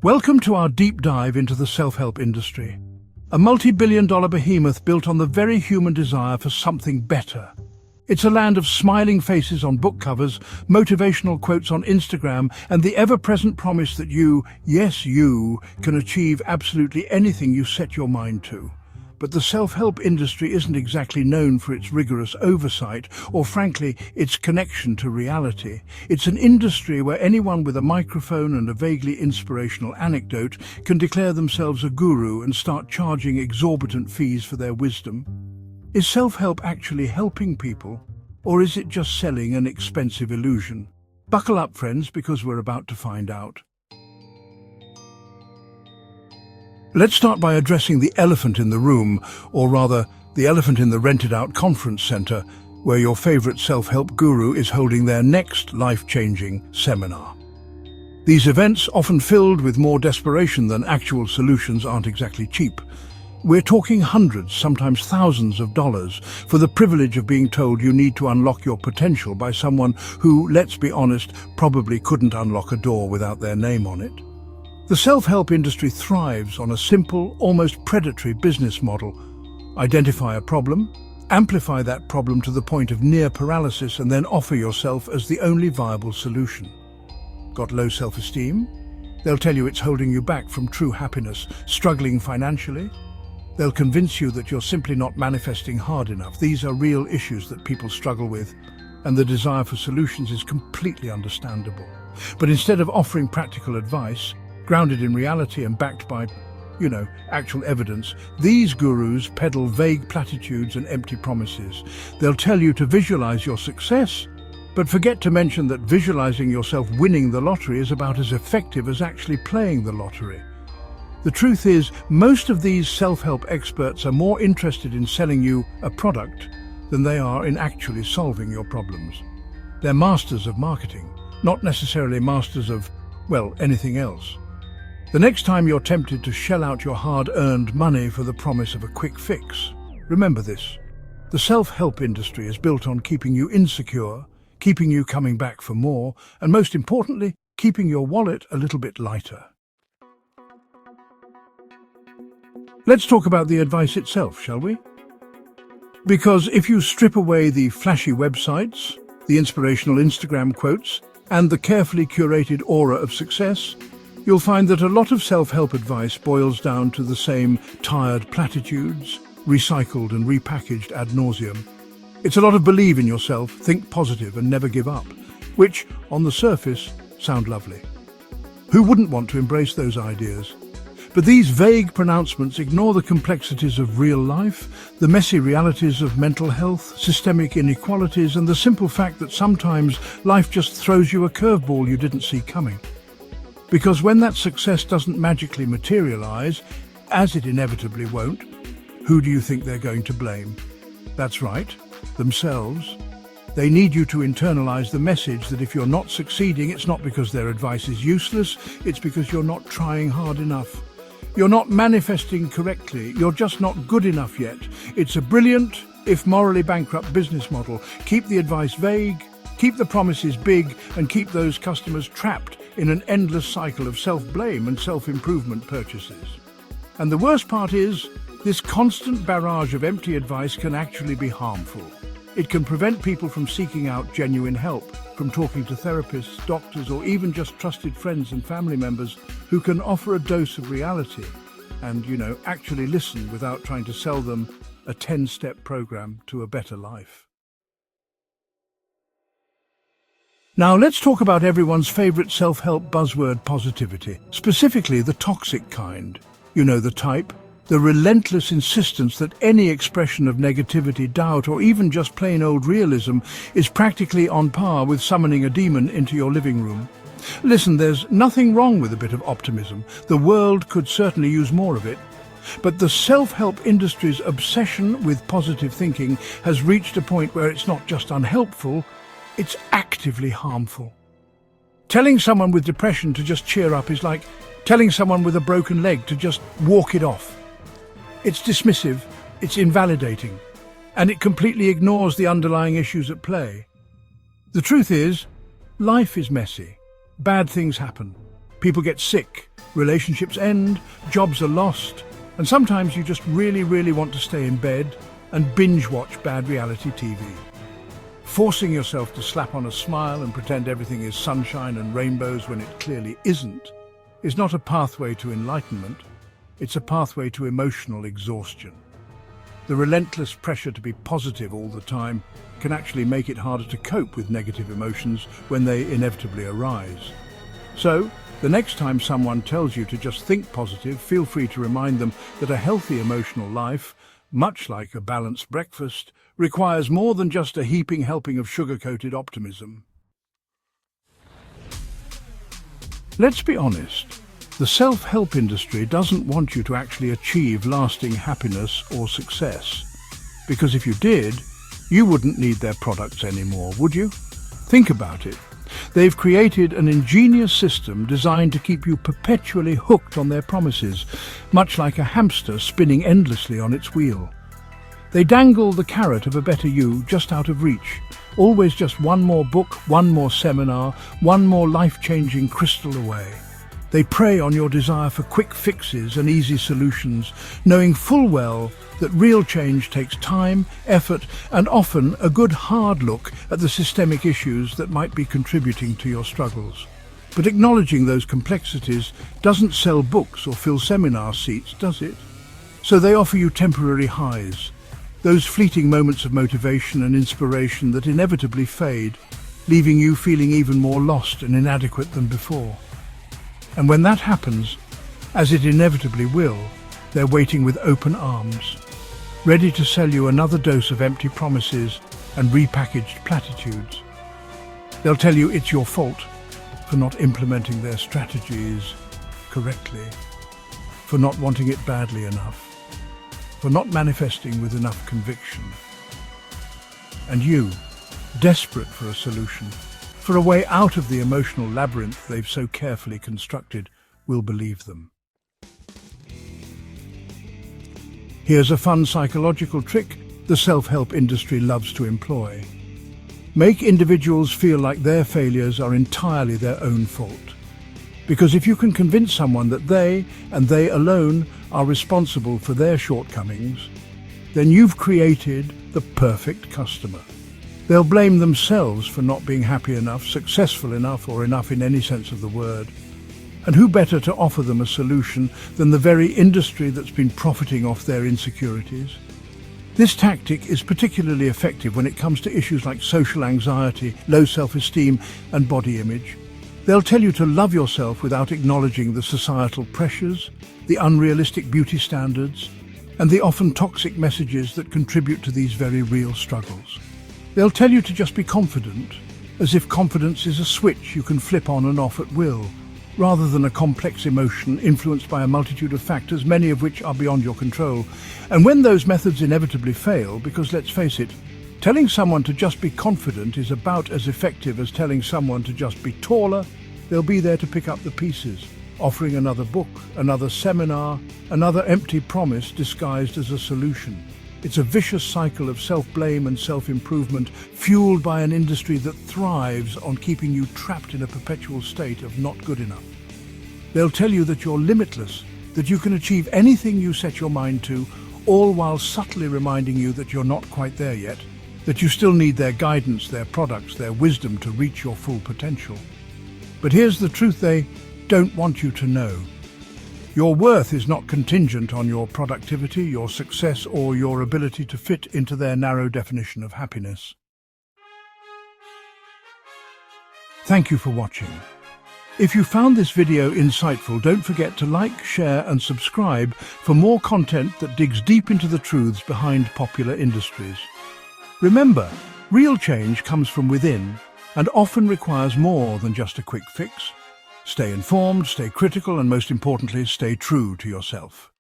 Welcome to our deep dive into the self-help industry, a multi-billion-dollar behemoth built on the very human desire for something better. It's a land of smiling faces on book covers, motivational quotes on Instagram, and the ever-present promise that you, yes you, can achieve absolutely anything you set your mind to. But the self-help industry isn't exactly known for its rigorous oversight or, frankly, its connection to reality. It's an industry where anyone with a microphone and a vaguely inspirational anecdote can declare themselves a guru and start charging exorbitant fees for their wisdom. Is self-help actually helping people, or is it just selling an expensive illusion? Buckle up, friends, because we're about to find out. Let's start by addressing the elephant in the room, or rather, the elephant in the rented-out conference center, where your favorite self-help guru is holding their next life-changing seminar. These events, often filled with more desperation than actual solutions, aren't exactly cheap. We're talking hundreds, sometimes thousands of dollars for the privilege of being told you need to unlock your potential by someone who, let's be honest, probably couldn't unlock a door without their name on it. The self-help industry thrives on a simple, almost predatory business model. Identify a problem, amplify that problem to the point of near paralysis, and then offer yourself as the only viable solution. Got low self-esteem? They'll tell you it's holding you back from true happiness. Struggling financially? They'll convince you that you're simply not manifesting hard enough. These are real issues that people struggle with, and the desire for solutions is completely understandable. But instead of offering practical advice, grounded in reality and backed by, actual evidence, these gurus peddle vague platitudes and empty promises. They'll tell you to visualize your success, but forget to mention that visualizing yourself winning the lottery is about as effective as actually playing the lottery. The truth is, most of these self-help experts are more interested in selling you a product than they are in actually solving your problems. They're masters of marketing, not necessarily masters of, anything else. The next time you're tempted to shell out your hard-earned money for the promise of a quick fix, remember this. The self-help industry is built on keeping you insecure, keeping you coming back for more, and most importantly, keeping your wallet a little bit lighter. Let's talk about the advice itself, shall we? Because if you strip away the flashy websites, the inspirational Instagram quotes, and the carefully curated aura of success, you'll find that a lot of self-help advice boils down to the same tired platitudes, recycled and repackaged ad nauseum. It's a lot of believe in yourself, think positive and never give up, which, on the surface, sound lovely. Who wouldn't want to embrace those ideas? But these vague pronouncements ignore the complexities of real life, the messy realities of mental health, systemic inequalities, and the simple fact that sometimes life just throws you a curveball you didn't see coming. Because when that success doesn't magically materialize, as it inevitably won't, who do you think they're going to blame? That's right, themselves. They need you to internalize the message that if you're not succeeding, it's not because their advice is useless, it's because you're not trying hard enough. You're not manifesting correctly, you're just not good enough yet. It's a brilliant, if morally bankrupt business model. Keep the advice vague, keep the promises big, and keep those customers trapped in an endless cycle of self-blame and self-improvement purchases. And the worst part is, this constant barrage of empty advice can actually be harmful. It can prevent people from seeking out genuine help, from talking to therapists, doctors, or even just trusted friends and family members who can offer a dose of reality and, actually listen without trying to sell them a 10-step program to a better life. Now let's talk about everyone's favorite self-help buzzword, positivity, specifically the toxic kind. The type, the relentless insistence that any expression of negativity, doubt, or even just plain old realism is practically on par with summoning a demon into your living room. Listen, there's nothing wrong with a bit of optimism. The world could certainly use more of it. But the self-help industry's obsession with positive thinking has reached a point where it's not just unhelpful, it's actively harmful. Telling someone with depression to just cheer up is like telling someone with a broken leg to just walk it off. It's dismissive, it's invalidating, and it completely ignores the underlying issues at play. The truth is, life is messy. Bad things happen. People get sick, relationships end, jobs are lost, and sometimes you just really want to stay in bed and binge watch bad reality TV. Forcing yourself to slap on a smile and pretend everything is sunshine and rainbows when it clearly isn't is not a pathway to enlightenment, it's a pathway to emotional exhaustion. The relentless pressure to be positive all the time can actually make it harder to cope with negative emotions when they inevitably arise. So, the next time someone tells you to just think positive, feel free to remind them that a healthy emotional life, much like a balanced breakfast, requires more than just a heaping helping of sugar-coated optimism. Let's be honest, the self-help industry doesn't want you to actually achieve lasting happiness or success. Because if you did, you wouldn't need their products anymore, would you? Think about it. They've created an ingenious system designed to keep you perpetually hooked on their promises, much like a hamster spinning endlessly on its wheel. They dangle the carrot of a better you just out of reach. Always just one more book, one more seminar, one more life-changing crystal away. They prey on your desire for quick fixes and easy solutions, knowing full well that real change takes time, effort, and often a good hard look at the systemic issues that might be contributing to your struggles. But acknowledging those complexities doesn't sell books or fill seminar seats, does it? So they offer you temporary highs, those fleeting moments of motivation and inspiration that inevitably fade, leaving you feeling even more lost and inadequate than before. And when that happens, as it inevitably will, they're waiting with open arms, ready to sell you another dose of empty promises and repackaged platitudes. They'll tell you it's your fault for not implementing their strategies correctly, for not wanting it badly enough, for not manifesting with enough conviction. And you, desperate for a solution, for a way out of the emotional labyrinth they've so carefully constructed, will believe them. Here's a fun psychological trick the self-help industry loves to employ. Make individuals feel like their failures are entirely their own fault. Because if you can convince someone that they, and they alone, are responsible for their shortcomings, then you've created the perfect customer. They'll blame themselves for not being happy enough, successful enough, or enough in any sense of the word. And who better to offer them a solution than the very industry that's been profiting off their insecurities? This tactic is particularly effective when it comes to issues like social anxiety, low self-esteem, and body image. They'll tell you to love yourself without acknowledging the societal pressures, the unrealistic beauty standards, and the often toxic messages that contribute to these very real struggles. They'll tell you to just be confident, as if confidence is a switch you can flip on and off at will, rather than a complex emotion influenced by a multitude of factors, many of which are beyond your control. And when those methods inevitably fail, because let's face it, telling someone to just be confident is about as effective as telling someone to just be taller, they'll be there to pick up the pieces, offering another book, another seminar, another empty promise disguised as a solution. It's a vicious cycle of self-blame and self-improvement, fueled by an industry that thrives on keeping you trapped in a perpetual state of not good enough. They'll tell you that you're limitless, that you can achieve anything you set your mind to, all while subtly reminding you that you're not quite there yet, that you still need their guidance, their products, their wisdom to reach your full potential. But here's the truth they don't want you to know. Your worth is not contingent on your productivity, your success, or your ability to fit into their narrow definition of happiness. Thank you for watching. If you found this video insightful, don't forget to like, share, and subscribe for more content that digs deep into the truths behind popular industries. Remember, real change comes from within and often requires more than just a quick fix. Stay informed, stay critical, and most importantly, stay true to yourself.